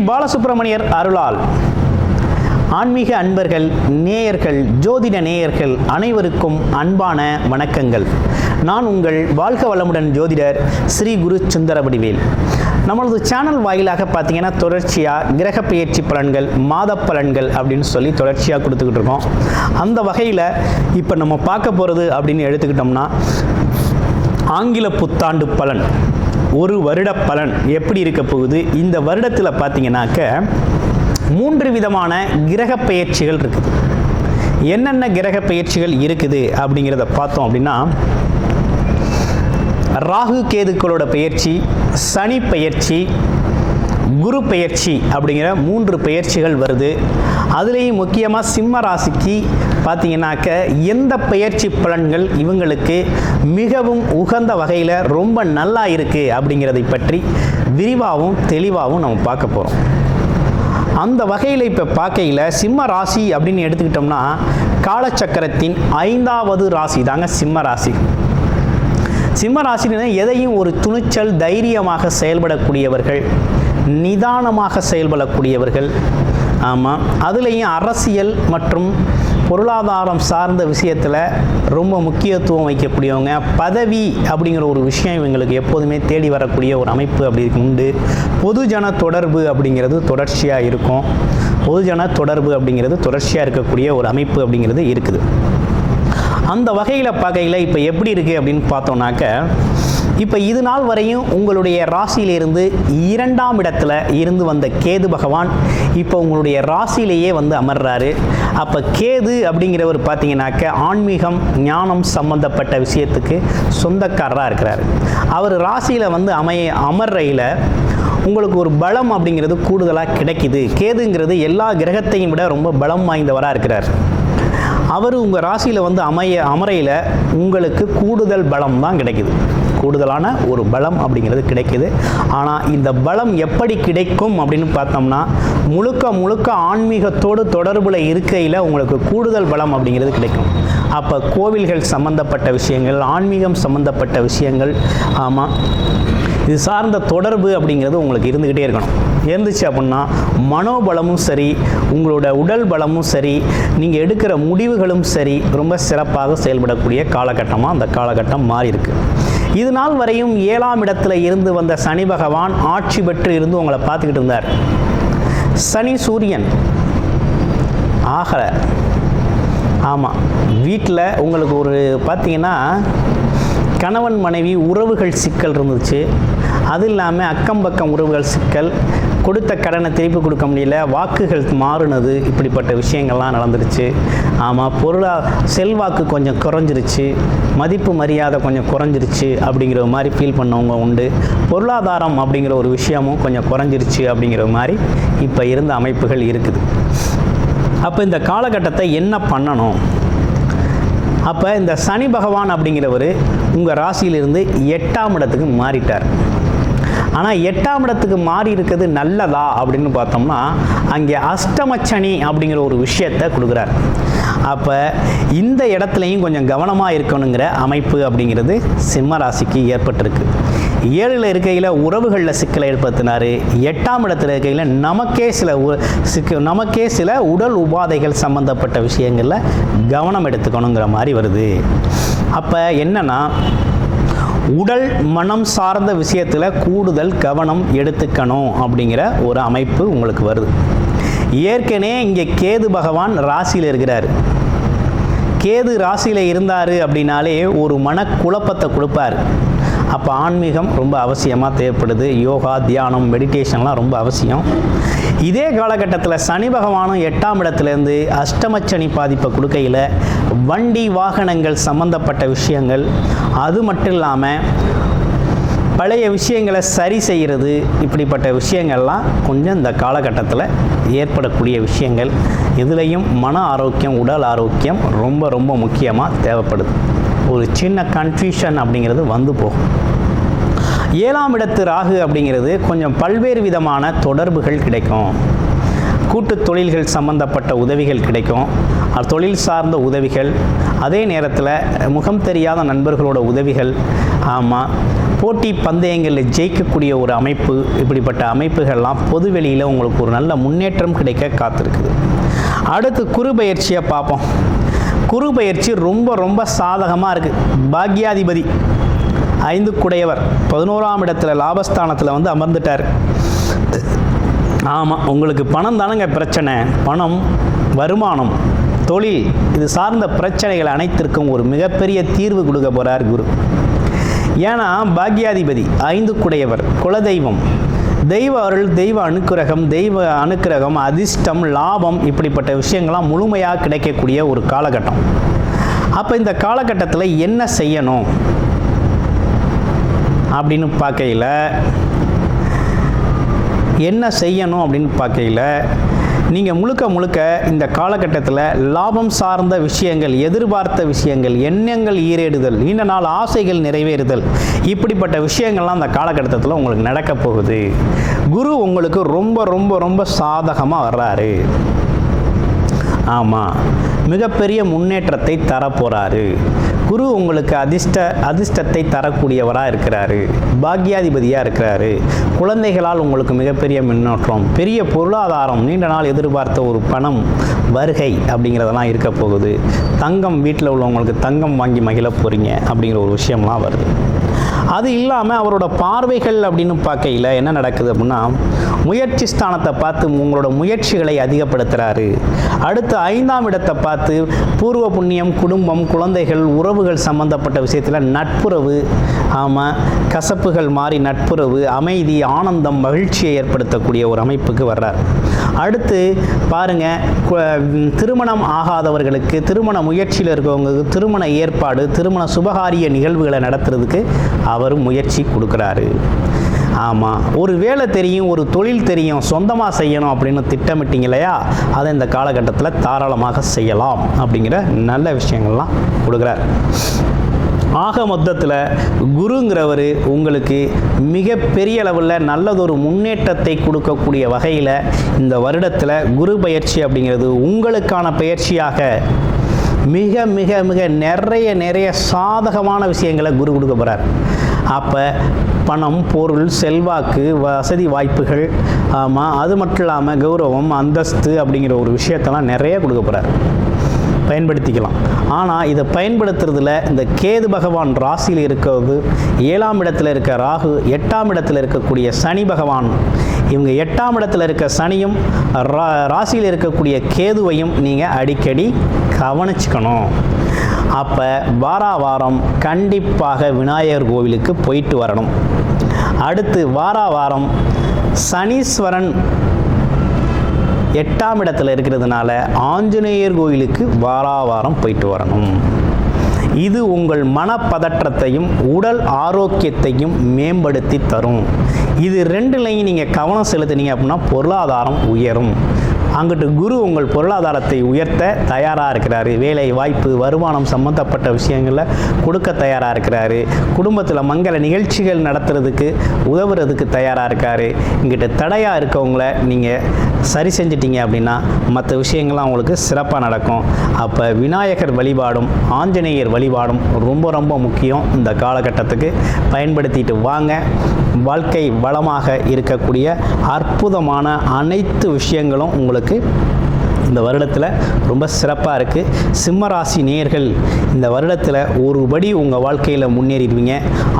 பாலசுப்ரமணியர் அருளால் ஆன்மீக அன்பர்கள், நேயர்கள், ஜோதிட நேயர்கள் அனைவருக்கும் அன்பான வணக்கங்கள். நான் உங்கள் வாழ்க வளமுடன் ஜோதிடர் ஸ்ரீ குரு சுந்தரவடிவேல். நம்மளது சேனல் வாயிலாக பார்த்தீங்கன்னா தொடர்ச்சியாக கிரக பெயர்ச்சி பலன்கள், மாத பலன்கள் அப்படின்னு சொல்லி தொடர்ச்சியாக கொடுத்துக்கிட்டு இருக்கோம். அந்த வகையில் இப்போ நம்ம பார்க்க போகிறது அப்படின்னு எடுத்துக்கிட்டோம்னா, ஆங்கில புத்தாண்டு பலன், ஒரு வருட பலன் எப்படி இருக்க போகுது. இந்த வருடத்தில் பார்த்தீங்கன்னாக்க 3 விதமான கிரக பெயர்ச்சிகள் இருக்குது. என்னென்ன கிரக பெயர்ச்சிகள் இருக்குது அப்படிங்கிறத பார்த்தோம் அப்படின்னா, ராகு கேதுக்களோட பெயர்ச்சி, சனி பெயர்ச்சி, குரு பெயர்ச்சி அப்படிங்கிற 3 பெயர்ச்சிகள் வருது. அதுலேயும் முக்கியமாக சிம்ம ராசிக்கு பார்த்தீங்கன்னாக்க எந்த பெயர்ச்சி பலன்கள் இவங்களுக்கு மிகவும் உகந்த வகையில் ரொம்ப நல்லா இருக்குது அப்படிங்கிறதை பற்றி விரிவாகவும் தெளிவாகவும் நம்ம பார்க்க போகிறோம். அந்த வகையில் இப்போ பார்க்கையில் சிம்ம ராசி அப்படின்னு எடுத்துக்கிட்டோம்னா, காலச்சக்கரத்தின் 5வது ராசி தாங்க சிம்ம ராசி. சிம்ம ராசினா எதையும் ஒரு துணிச்சல், தைரியமாக செயல்படக்கூடியவர்கள், நிதானமாக செயல்படக்கூடியவர்கள். ஆமாம், அதுலேயும் அரசியல் மற்றும் பொருளாதாரம் சார்ந்த விஷயத்தில் ரொம்ப முக்கியத்துவம் வைக்கக்கூடியவங்க. பதவி அப்படிங்கிற ஒரு விஷயம் இவங்களுக்கு எப்போதுமே தேடி வரக்கூடிய ஒரு அமைப்பு அப்படி உண்டு. பொதுஜன தொடர்பு அப்படிங்கிறது தொடர்ச்சியாக இருக்கும். பொதுஜன தொடர்பு அப்படிங்கிறது தொடர்ச்சியாக இருக்கக்கூடிய ஒரு அமைப்பு அப்படிங்கிறது இருக்குது. அந்த வகையில் பார்க்கையில் இப்போ எப்படி இருக்குது அப்படின்னு பார்த்தோம்னாக்க, இப்போ இது நாள் வரையும் உங்களுடைய ராசியிலிருந்து 2ஆம் இடத்துல இருந்து வந்த கேது பகவான் இப்போ உங்களுடைய ராசியிலேயே வந்து அமர்றாரு. அப்போ கேது அப்படிங்கிறவர் பார்த்தீங்கன்னாக்க ஆன்மீகம், ஞானம் சம்பந்தப்பட்ட விஷயத்துக்கு சொந்தக்காரராக இருக்கிறார். அவர் ராசியில் வந்து அமர்றையில் உங்களுக்கு ஒரு பலம் அப்படிங்கிறது கூடுதலாக கிடைக்குது. கேதுங்கிறது எல்லா கிரகத்தையும் விட ரொம்ப பலம் வாய்ந்தவராக இருக்கிறார். அவர் உங்கள் ராசியில் வந்து அமரையில் உங்களுக்கு கூடுதல் பலம் தான் கிடைக்குது. கூடுதலான ஒரு பலம் அப்படிங்கிறது கிடைக்குது. ஆனால் இந்த பலம் எப்படி கிடைக்கும் அப்படின்னு பார்த்தோம்னா, முழுக்க ஆன்மீகத்தோடு தொடர்பில் இருக்கையில் உங்களுக்கு கூடுதல் பலம் அப்படிங்கிறது கிடைக்கும். அப்போ கோவில்கள் சம்பந்தப்பட்ட விஷயங்கள், ஆன்மீகம் சம்பந்தப்பட்ட விஷயங்கள், ஆமாம், இது சார்ந்த தொடர்பு அப்படிங்கிறது உங்களுக்கு இருந்துக்கிட்டே இருக்கணும். இருந்துச்சு அப்படின்னா மனோபலமும் சரி, உங்களோட உடல் பலமும் சரி, நீங்கள் எடுக்கிற முடிவுகளும் சரி ரொம்ப சிறப்பாக செயல்படக்கூடிய காலகட்டமாக அந்த காலகட்டம் மாறி இருக்கு. இது நாள் வரையும் 7ஆம் இடத்துல இருந்து வந்த சனி பகவான் ஆட்சி பெற்று இருந்து உங்களை பார்த்துக்கிட்டு இருந்தார். சனி சூரியன் ஆகல. ஆமாம், வீட்டில் உங்களுக்கு ஒரு பார்த்தீங்கன்னா கணவன் மனைவி உறவுகள் சிக்கல் இருந்துச்சு. அது இல்லாமல் அக்கம் பக்கம் உறவுகள் சிக்கல், கொடுத்த கடனை திருப்பி கொடுக்க முடியல, வாக்குகள் மாறுனது, இப்படிப்பட்ட விஷயங்கள்லாம் நடந்துருச்சு. ஆமாம், செல்வாக்கு கொஞ்சம் குறைஞ்சிருச்சு, மதிப்பு மரியாதை கொஞ்சம் குறைஞ்சிருச்சு அப்படிங்கிற மாதிரி ஃபீல் பண்ணவங்க உண்டு. பொருளாதாரம் அப்படிங்கிற ஒரு விஷயமும் கொஞ்சம் குறைஞ்சிருச்சு அப்படிங்கிற மாதிரி இப்போ இருந்த அமைப்புகள் இருக்குது. அப்போ இந்த காலகட்டத்தை என்ன பண்ணணும்? அப்போ இந்த சனி பகவான் அப்படிங்கிறவர் உங்கள் ராசியிலிருந்து 8ஆம் இடத்துக்கு மாறிட்டார். ஆனால் 8ஆம் இடத்துக்கு மாறி இருக்கிறது நல்லதா அப்படின்னு பார்த்தோம்னா, அங்கே அஷ்டமச்சனி அப்படிங்கிற ஒரு விஷயத்தை கொடுக்குறார். அப்போ இந்த இடத்துலையும் கொஞ்சம் கவனமாக இருக்கணுங்கிற அமைப்பு அப்படிங்கிறது சிம்ம ராசிக்கு ஏற்பட்டிருக்கு. 7ல் இருக்கையில் உறவுகளில் சிக்கலை ஏற்படுத்தினார். 8ஆம் இடத்துல இருக்கையில் நமக்கே சில உடல் உபாதைகள் சம்பந்தப்பட்ட விஷயங்களில் கவனம் எடுத்துக்கணுங்கிற மாதிரி வருது. அப்போ என்னன்னா, உடல் மனம் சார்ந்த விஷயத்தில் கூடுதல் கவனம் எடுத்துக்கணும் அப்படிங்கிற ஒரு அமைப்பு உங்களுக்கு வருது. ஏற்கனவே இங்கே கேது பகவான் ராசியில் இருக்கிறார். கேது ராசியில் இருந்தார் அப்படின்னாலே ஒரு மனக்குழப்பத்தை கொடுப்பார். அப்போ ஆன்மீகம் ரொம்ப அவசியமாக தேவைப்படுது. யோகா, தியானம், மெடிடேஷன்லாம் ரொம்ப அவசியம். இதே காலகட்டத்தில் சனி பகவானும் 8ஆம் இடத்துலேருந்து அஷ்டமச்சனி பாதிப்பை கொடுக்கையில் வண்டி வாகனங்கள் சம்பந்தப்பட்ட விஷயங்கள், அது மட்டும் இல்லாமல் பழைய விஷயங்களை சரி செய்கிறது, இப்படிப்பட்ட விஷயங்கள்லாம் கொஞ்சம் இந்த காலகட்டத்தில் ஏற்படக்கூடிய விஷயங்கள். இதுலேயும் மன ஆரோக்கியம், உடல் ஆரோக்கியம் ரொம்ப முக்கியமாக தேவைப்படுது. ஒரு சின்ன கன்ஃபியூஷன் அப்படிங்கிறது வந்து போகும். 7ஆம் இடத்து ராகு அப்படிங்கிறது கொஞ்சம் பல்வேறு விதமான தொடர்புகள் கிடைக்கும். கூட்டு தொழில்கள் சம்பந்தப்பட்ட உதவிகள் கிடைக்கும். தொழில் சார்ந்த உதவிகள், அதே நேரத்தில் முகம் தெரியாத நண்பர்களோட உதவிகள், ஆமாம், போட்டி பந்தயங்களில் ஜெயிக்கக்கூடிய ஒரு அமைப்பு, இப்படிப்பட்ட அமைப்புகள்லாம் பொதுவெளியில் உங்களுக்கு ஒரு நல்ல முன்னேற்றம் கிடைக்க காத்திருக்குது. அடுத்து குரு பயிற்சியை பார்ப்போம். குரு பயிற்சி ரொம்ப ரொம்ப சாதகமாக இருக்குது. பாக்யாதிபதி 5 குடையவர் 11ஆம் இடத்துல லாபஸ்தானத்தில் வந்து அமர்ந்துட்டார். ஆமாம், உங்களுக்கு பணம் தானங்க பிரச்சனை. பணம், வருமானம், தொழில், இது சார்ந்த பிரச்சனைகள் அனைத்திற்கும் ஒரு மிகப்பெரிய தீர்வு கொடுக்க போகிறார் குரு. ஏன்னா பாக்யாதிபதி 5 குடையவர், குலதெய்வம், தெய்வ அருள், தெய்வ அனுக்கிரகம், அதிர்ஷ்டம், லாபம், இப்படிப்பட்ட விஷயங்கள்லாம் முழுமையாக கிடைக்கக்கூடிய ஒரு காலகட்டம். அப்போ இந்த காலகட்டத்தில் என்ன செய்யணும் அப்படின்னு பார்க்கையில் நீங்கள் முழுக்க இந்த காலகட்டத்தில் லாபம் சார்ந்த விஷயங்கள், எதிர்பார்த்த விஷயங்கள், எண்ணங்கள் ஈரேடுதல், நீண்ட நாள் ஆசைகள் நிறைவேறுதல், இப்படிப்பட்ட விஷயங்கள்லாம் அந்த காலகட்டத்தில் உங்களுக்கு நடக்க போகுது. குரு உங்களுக்கு ரொம்ப ரொம்ப ரொம்ப சாதகமாக வர்றாரு. ஆமாம், மிகப்பெரிய முன்னேற்றத்தை தரப்போகிறாரு. குரு உங்களுக்கு அதிர்ஷ்டத்தை தரக்கூடியவராக இருக்கிறாரு, பாக்யாதிபதியாக இருக்கிறாரு. குழந்தைகளால் உங்களுக்கு மிகப்பெரிய முன்னேற்றம், பெரிய பொருளாதாரம், நீண்ட நாள் எதிர்பார்த்த ஒரு பணம் வருகை அப்படிங்கிறதெல்லாம் இருக்க போகுது. தங்கம், வீட்டில் உள்ளவங்களுக்கு தங்கம் வாங்கி மகிழ போகிறீங்க அப்படிங்கிற ஒரு விஷயம்லாம் வருது. அது இல்லாமல் அவரோட பார்வைகள் அப்படின்னு பார்க்கையில் என்ன நடக்குது அப்படின்னா, முயற்சி ஸ்தானத்தை பார்த்து உங்களோட முயற்சிகளை அதிகப்படுத்துகிறாரு. அடுத்து 5ஆம் இடத்தை பார்த்து பூர்வ புண்ணியம், குடும்பம், குழந்தைகள், உறவுகள் சம்பந்தப்பட்ட விஷயத்தில் நட்புறவு, ஆமாம், கசப்புகள் மாறி நட்புறவு, அமைதி, ஆனந்தம், மகிழ்ச்சியை ஏற்படுத்தக்கூடிய ஒரு அமைப்புக்கு வர்றார். அடுத்து பாருங்கள், திருமணம் ஆகாதவர்களுக்கு, திருமண முயற்சியில் இருக்கவங்களுக்கு திருமண ஏற்பாடு, திருமண சுபகாரிய நிகழ்வுகளை நடத்துறதுக்கு அவர் முயற்சி கொடுக்குறாரு. ஆமாம், ஒரு வேலை தெரியும், ஒரு தொழில் தெரியும், சொந்தமாக செய்யணும் அப்படின்னு திட்டமிட்டீங்க இல்லையா, அதை இந்த காலகட்டத்தில் தாராளமாக செய்யலாம் அப்படிங்கிற நல்ல விஷயங்கள்லாம் கொடுக்குறார். ஆக மொத்தத்தில் குருங்கிறவர் உங்களுக்கு மிகப்பெரிய அளவில் நல்லதொரு முன்னேற்றத்தை கொடுக்கக்கூடிய வகையில் இந்த வருடத்தில் குரு பயிற்சி அப்படிங்கிறது உங்களுக்கான பயிற்சியாக மிக மிக மிக நிறைய சாதகமான விஷயங்களை குரு கொடுக்க போகிறார். அப்போ பணம், பொருள், செல்வாக்கு, வசதி வாய்ப்புகள், ஆமாம், அது மட்டும் இல்லாமல் கௌரவம், அந்தஸ்து அப்படிங்கிற ஒரு விஷயத்தெல்லாம் நிறைய கொடுக்க போகிறார். பயன்படுத்திக்கலாம். ஆனால் இதை பயன்படுத்துறதுல இந்த கேது பகவான் ராசியில் இருக்கிறது, 7ஆம் இடத்துல இருக்க ராகு, 8ஆம் இடத்துல இருக்கக்கூடிய சனி பகவான், இவங்க 8ஆம் இடத்துல இருக்க சனியும் ராசியில் இருக்கக்கூடிய கேதுவையும் நீங்கள் அடிக்கடி கவனிச்சுக்கணும். அப்போ வாரம் கண்டிப்பாக விநாயகர் கோவிலுக்கு போயிட்டு வரணும். அடுத்து வாரம் சனீஸ்வரன் 8ஆம் இடத்துல இருக்கிறதுனால ஆஞ்சநேயர் கோயிலுக்கு வாரம் போயிட்டு வரணும். இது உங்கள் மனப்பதற்றத்தையும் உடல் ஆரோக்கியத்தையும் மேம்படுத்தி தரும். இது 2லையும் நீங்கள் கவனம் செலுத்தினீங்க அப்படின்னா பொருளாதாரம் உயரும். அங்கிட்டு குரு உங்கள் பொருளாதாரத்தை உயர்த்த தயாராக இருக்கிறாரு. வேலை வாய்ப்பு, வருமானம் சம்மந்தப்பட்ட விஷயங்களில் கொடுக்க தயாராக இருக்கிறாரு. குடும்பத்தில் மங்கள நிகழ்ச்சிகள் நடத்துறதுக்கு உதவுறதுக்கு தயாராக இருக்கார். இங்கிட்ட தடையாக இருக்கவங்கள நீங்கள் சரி செஞ்சிட்டிங்க அப்படின்னா மற்ற விஷயங்கள்லாம் உங்களுக்கு சிறப்பாக நடக்கும். அப்போ விநாயகர் வழிபாடும் ஆஞ்சநேயர் வழிபாடும் ரொம்ப ரொம்ப முக்கியம். இந்த காலகட்டத்துக்கு பயன்படுத்திட்டு வாங்க. வாழ்க்கை வளமாக இருக்கக்கூடிய அற்புதமான அனைத்து விஷயங்களும் உங்களுக்கு இந்த வருடத்தில் ரொம்ப சிறப்பாக இருக்குது. சிம்மராசி நேயர்கள் இந்த வருடத்தில் ஒருபடி உங்கள் வாழ்க்கையில் முன்னேறிடுவீங்க.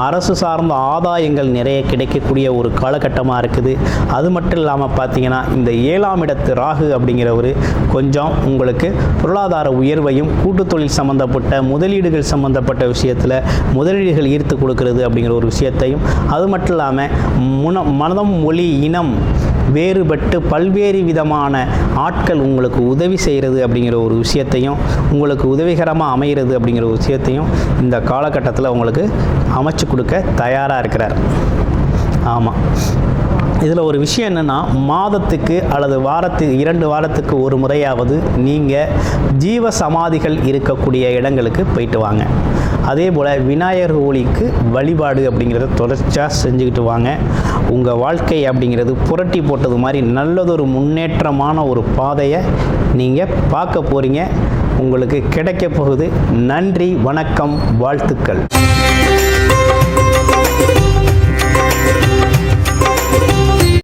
அரசு சார்ந்த ஆதாயங்கள் நிறைய கிடைக்கக்கூடிய ஒரு காலகட்டமாக இருக்குது. அது மட்டும் இல்லாமல் பார்த்தீங்கன்னா இந்த 7ஆம் இடத்து ராகு அப்படிங்கிறவர் கொஞ்சம் உங்களுக்கு பொருளாதார உயர்வையும், கூட்டு தொழில் சம்மந்தப்பட்ட முதலீடுகள் சம்மந்தப்பட்ட விஷயத்தில் முதலீடுகள் ஈர்த்து கொடுக்கறது அப்படிங்கிற ஒரு விஷயத்தையும், அது மட்டும் இல்லாமல் மதம், மொழி, இனம் வேறுபட்டு பல்வேறு விதமான ஆட்கள் உங்களுக்கு உதவி செய்கிறது அப்படிங்கிற ஒரு விஷயத்தையும், உங்களுக்கு உதவிகரமாக அமைகிறது அப்படிங்கிற ஒரு விஷயத்தையும் இந்த காலகட்டத்தில் உங்களுக்கு அமைச்சு கொடுக்க தயாராக இருக்கிறார். ஆமாம், இதில் ஒரு விஷயம் என்னென்னா, மாதத்துக்கு அல்லது 2 வாரத்துக்கு ஒரு முறையாவது நீங்கள் ஜீவ சமாதிகள் இருக்கக்கூடிய இடங்களுக்கு போயிட்டு வாங்க. அதே போல் விநாயகர் ஹோலிக்கு வழிபாடு அப்படிங்கிறத தொடர்ச்சியாக செஞ்சுக்கிட்டு வாங்க. உங்கள் வாழ்க்கை அப்படிங்கிறது புரட்டி போட்டது மாதிரி நல்லதொரு முன்னேற்றமான ஒரு பாதையை நீங்கள் பார்க்க போகிறீங்க. உங்களுக்கு கிடைக்க போகுது. நன்றி, வணக்கம், வாழ்த்துக்கள்.